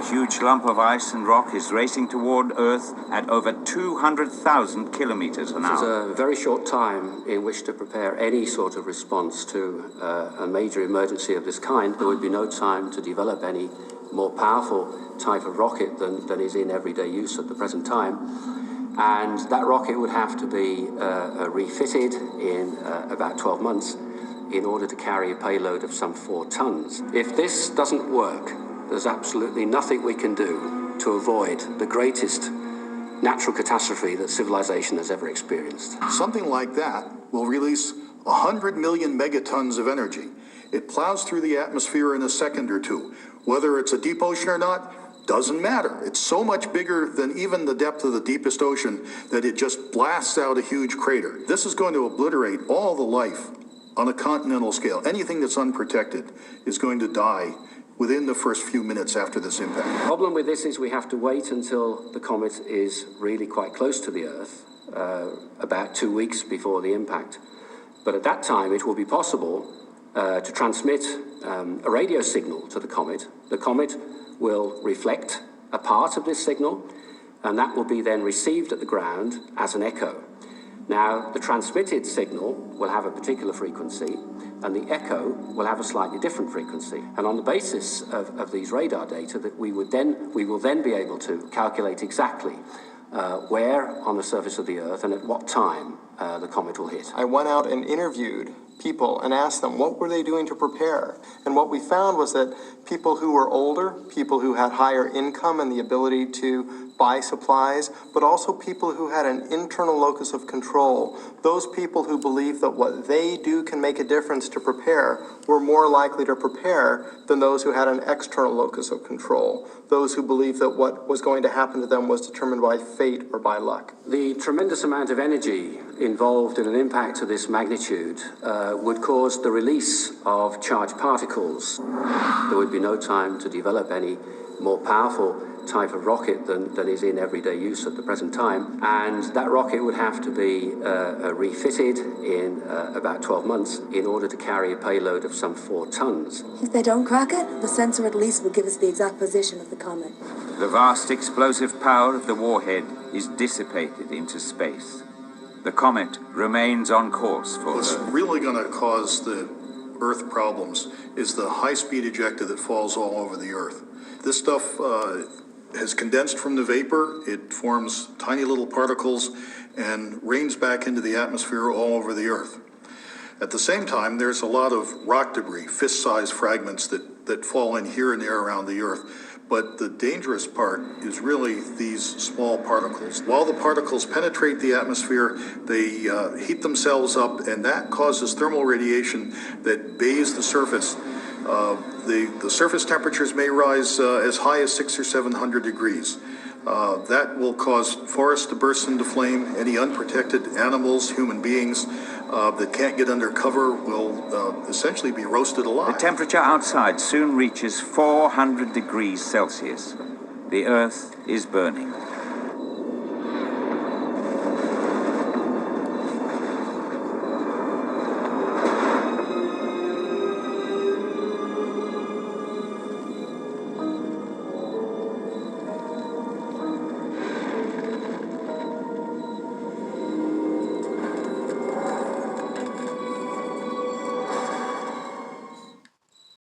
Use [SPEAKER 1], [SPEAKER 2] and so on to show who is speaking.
[SPEAKER 1] huge lump of ice and rock is racing toward Earth at over 200,000 kilometers an hour.
[SPEAKER 2] This is a very short time in which to prepare any sort of response to a major emergency of this kind. There would be no time to develop any more powerful type of rocket than is in everyday use at the present time. And that rocket would have to be refitted in about 12 months in order to carry a payload of some 4 tons. If this doesn't work, there's absolutely nothing we can do to avoid the greatest natural catastrophe that civilization has ever experienced.
[SPEAKER 3] Something like that will release 100 million megatons of energy. It plows through the atmosphere in a second or two. Whether it's a deep ocean or not, doesn't matter. It's so much bigger than even the depth of the deepest ocean that it just blasts out a huge crater. This is going to obliterate all the life on a continental scale. Anything that's unprotected is going to die within the first few minutes after this impact.
[SPEAKER 2] The problem with this is we have to wait until the comet is really quite close to the Earth, about 2 weeks before the impact. But at that time, it will be possible to transmit a radio signal to the comet. The comet will reflect a part of this signal, and that will be then received at the ground as an echo. Now, the transmitted signal will have a particular frequency, and the echo will have a slightly different frequency. And on the basis of these radar data, that we will then be able to calculate exactly where on the surface of the Earth and at what time the comet will hit.
[SPEAKER 4] I went out and interviewed people and asked them what were they doing to prepare. And what we found was that people who were older, people who had higher income and the ability to buy supplies, but also people who had an internal locus of control, those people who believe that what they do can make a difference to prepare, were more likely to prepare than those who had an external locus of control, those who believed that what was going to happen to them was determined by fate or by luck.
[SPEAKER 2] The tremendous amount of energy involved in an impact of this magnitude would cause the release of charged particles. There would be no time to develop any more powerful type of rocket than is in everyday use at the present time, and that rocket would have to be refitted in about 12 months in order to carry a payload of some 4 tons.
[SPEAKER 5] If they don't crack it, the sensor at least will give us the exact position of the comet.
[SPEAKER 1] The vast explosive power of the warhead is dissipated into space. The comet remains on course for
[SPEAKER 3] What's
[SPEAKER 1] Earth.
[SPEAKER 3] really going to cause the Earth problems is the high-speed ejecta that falls all over the Earth. This stuff has condensed from the vapor. It forms tiny little particles and rains back into the atmosphere all over the Earth. At the same time, there's a lot of rock debris, fist-sized fragments that fall in here and there around the Earth. But the dangerous part is really these small particles. While the particles penetrate the atmosphere, they heat themselves up, and that causes thermal radiation that bathes the surface. The surface temperatures may rise as high as 600 or 700 degrees. That will cause forests to burst into flame. Any unprotected animals, human beings that can't get under cover will essentially be roasted alive.
[SPEAKER 1] The temperature outside soon reaches 400 degrees Celsius. The Earth is burning.